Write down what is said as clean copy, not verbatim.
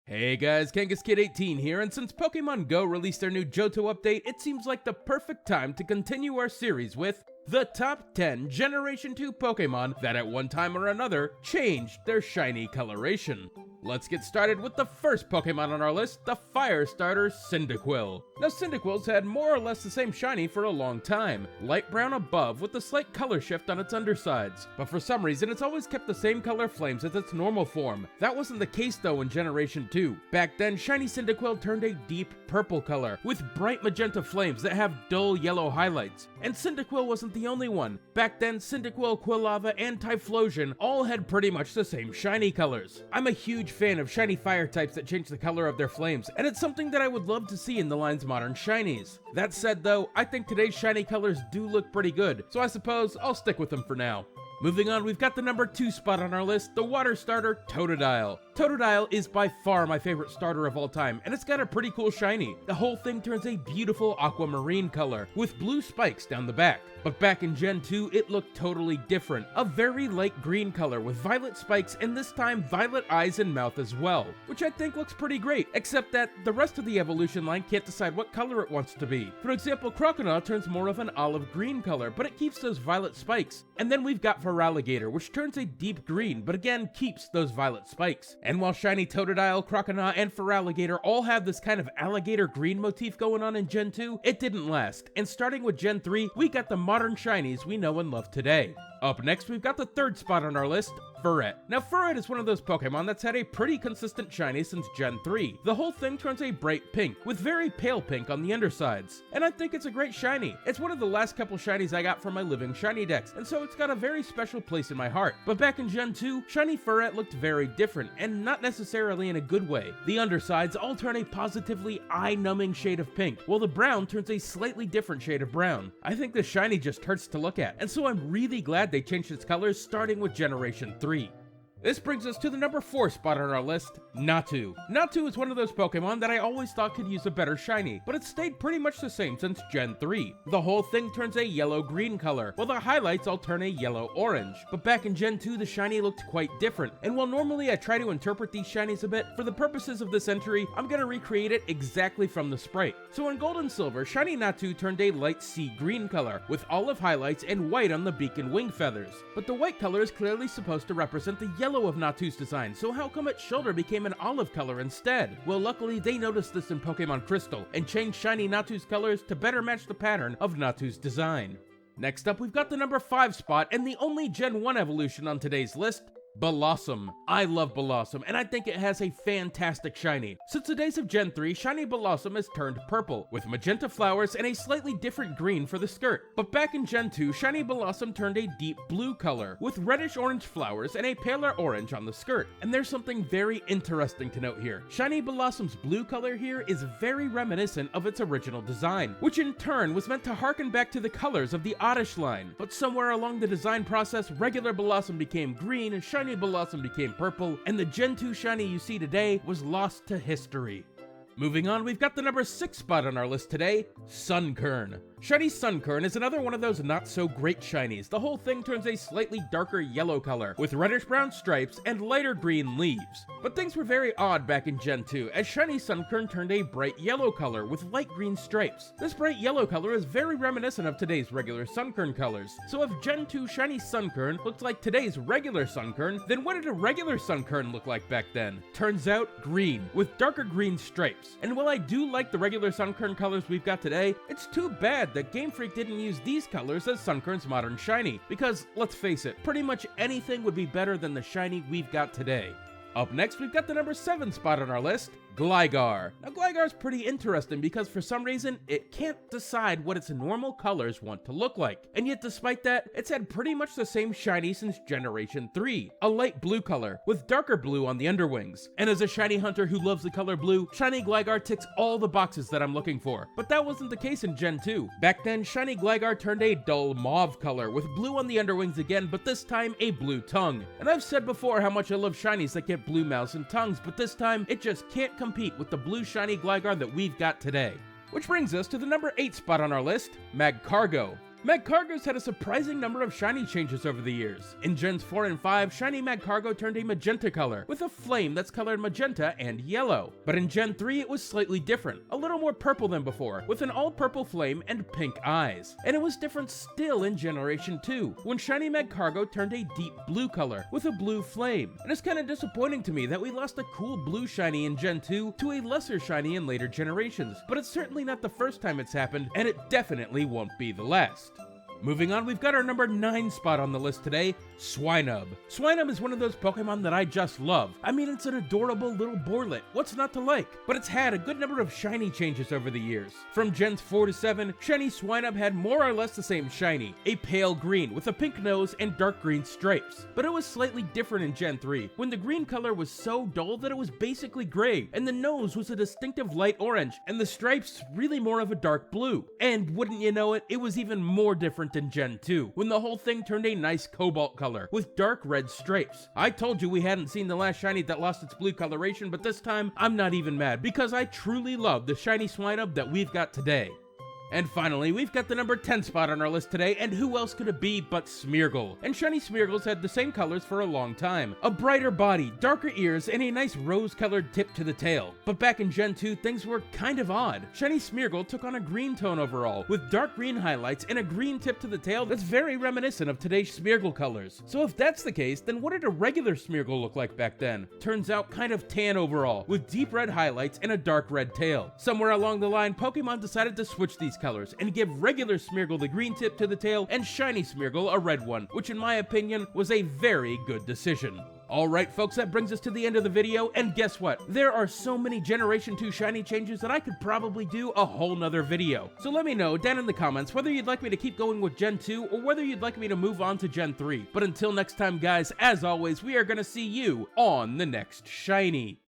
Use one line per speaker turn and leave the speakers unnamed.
Hey guys, KangaskKid18 here, and since Pokemon Go released their new Johto update, it seems like the perfect time to continue our series with the top 10 Generation 2 Pokemon that at one time or another changed their shiny coloration. Let's get started with the first Pokemon on our list, the fire starter Cyndaquil. Now Cyndaquil's had more or less the same shiny for a long time, light brown above with a slight color shift on its undersides, but for some reason it's always kept the same color flames as its normal form. That wasn't the case though in Generation 2. Back then, shiny Cyndaquil turned a deep purple color, with bright magenta flames that have dull yellow highlights. And Cyndaquil wasn't the only one. Back then, Cyndaquil, Quilava, and Typhlosion all had pretty much the same shiny colors. I'm a huge fan of shiny fire types that change the color of their flames, and it's something that I would love to see in the line's modern shinies. That said though, I think today's shiny colors do look pretty good, so I suppose I'll stick with them for now. Moving on, we've got the number 2 spot on our list, the water starter Totodile. Totodile is by far my favorite starter of all time, and it's got a pretty cool shiny. The whole thing turns a beautiful aquamarine color, with blue spikes down the back. But back in Gen 2, it looked totally different. A very light green color with violet spikes, and this time violet eyes and mouth as well, which I think looks pretty great, except that the rest of the evolution line can't decide what color it wants to be. For example, Croconaw turns more of an olive green color, but it keeps those violet spikes. And then we've got Feraligatr, which turns a deep green, but again keeps those violet spikes. And while shiny Totodile, Croconaw, and Feraligatr all have this kind of alligator green motif going on in Gen 2, it didn't last. And starting with Gen 3, we got the modern shinies we know and love today. Up next, we've got the 3rd spot on our list, Furret. Now Furret is one of those Pokemon that's had a pretty consistent shiny since Gen 3. The whole thing turns a bright pink, with very pale pink on the undersides. And I think it's a great shiny. It's one of the last couple shinies I got from my living shiny decks, and so it's got a very special place in my heart. But back in Gen 2, shiny Furret looked very different, and not necessarily in a good way. The undersides all turn a positively eye-numbing shade of pink, while the brown turns a slightly different shade of brown. I think the shiny just hurts to look at, and so I'm really glad they changed its colors starting with Generation 3. This brings us to the number 4 spot on our list, Natu. Natu is one of those Pokemon that I always thought could use a better shiny, but it stayed pretty much the same since Gen 3. The whole thing turns a yellow-green color, while the highlights all turn a yellow-orange. But back in Gen 2, the shiny looked quite different, and while normally I try to interpret these shinies a bit, for the purposes of this entry, I'm gonna recreate it exactly from the sprite. So in Gold and Silver, shiny Natu turned a light sea green color, with olive highlights and white on the beak and wing feathers. But the white color is clearly supposed to represent the yellow of Natu's design, so how come its shoulder became an olive color instead? Well, luckily they noticed this in Pokemon Crystal, and changed shiny Natu's colors to better match the pattern of Natu's design. Next up, we've got the number 5 spot, and the only Gen 1 evolution on today's list, Bellossom. I love Bellossom, and I think it has a fantastic shiny. Since the days of Gen 3, shiny Bellossom has turned purple, with magenta flowers and a slightly different green for the skirt. But back in Gen 2, shiny Bellossom turned a deep blue color, with reddish-orange flowers and a paler orange on the skirt. And there's something very interesting to note here. Shiny Bellossom's blue color here is very reminiscent of its original design, which in turn was meant to harken back to the colors of the Oddish line. But somewhere along the design process, regular Bellossom became green, and shiny Bellossom became purple, and the Gen 2 shiny you see today was lost to history. Moving on, we've got the number 6 spot on our list today, Sunkern. Shiny Sunkern is another one of those not-so-great shinies. The whole thing turns a slightly darker yellow color, with reddish-brown stripes and lighter green leaves. But things were very odd back in Gen 2, as shiny Sunkern turned a bright yellow color with light green stripes. This bright yellow color is very reminiscent of today's regular Sunkern colors. So if Gen 2 shiny Sunkern looked like today's regular Sunkern, then what did a regular Sunkern look like back then? Turns out, green, with darker green stripes. And while I do like the regular Sunkern colors we've got today, it's too bad that Game Freak didn't use these colors as Sunkern's modern shiny, because let's face it, pretty much anything would be better than the shiny we've got today. Up next, we've got the number 7 spot on our list, Gligar. Now Gligar's pretty interesting because for some reason, it can't decide what its normal colors want to look like. And yet despite that, it's had pretty much the same shiny since Generation 3, a light blue color, with darker blue on the underwings. And as a shiny hunter who loves the color blue, shiny Gligar ticks all the boxes that I'm looking for. But that wasn't the case in Gen 2. Back then, shiny Gligar turned a dull mauve color, with blue on the underwings again, but this time a blue tongue. And I've said before how much I love shinies that get blue mouths and tongues, but this time, it just can't compete with the blue shiny Gligar that we've got today. Which brings us to the number 8 spot on our list, Magcargo. Magcargo's had a surprising number of shiny changes over the years. In Gens 4 and 5, shiny Magcargo turned a magenta color, with a flame that's colored magenta and yellow. But in Gen 3 it was slightly different, a little more purple than before, with an all-purple flame and pink eyes. And it was different still in Generation 2, when shiny Magcargo turned a deep blue color, with a blue flame. And it's kinda disappointing to me that we lost a cool blue shiny in Gen 2 to a lesser shiny in later generations, but it's certainly not the first time it's happened, and it definitely won't be the last. Moving on, we've got our number 9 spot on the list today, Swinub. Swinub is one of those Pokemon that I just love. I mean, it's an adorable little boarlet, what's not to like? But it's had a good number of shiny changes over the years. From Gens 4 to 7, shiny Swinub had more or less the same shiny, a pale green with a pink nose and dark green stripes. But it was slightly different in Gen 3, when the green color was so dull that it was basically gray, and the nose was a distinctive light orange, and the stripes really more of a dark blue. And wouldn't you know it, it was even more different in Gen 2, when the whole thing turned a nice cobalt color, with dark red stripes. I told you we hadn't seen the last shiny that lost its blue coloration, but this time, I'm not even mad, because I truly love the shiny Swinub that we've got today. And finally, we've got the number 10 spot on our list today, and who else could it be but Smeargle? And shiny Smeargles had the same colors for a long time. A brighter body, darker ears, and a nice rose-colored tip to the tail. But back in Gen 2, things were kind of odd. Shiny Smeargle took on a green tone overall, with dark green highlights and a green tip to the tail that's very reminiscent of today's Smeargle colors. So if that's the case, then what did a regular Smeargle look like back then? Turns out kind of tan overall, with deep red highlights and a dark red tail. Somewhere along the line, Pokemon decided to switch these colors and give regular Smeargle the green tip to the tail and shiny Smeargle a red one, which in my opinion was a very good decision. Alright folks, that brings us to the end of the video, and guess what? There are so many Generation 2 shiny changes that I could probably do a whole nother video. So let me know down in the comments whether you'd like me to keep going with Gen 2 or whether you'd like me to move on to Gen 3. But until next time guys, as always, we are gonna see you on the next shiny.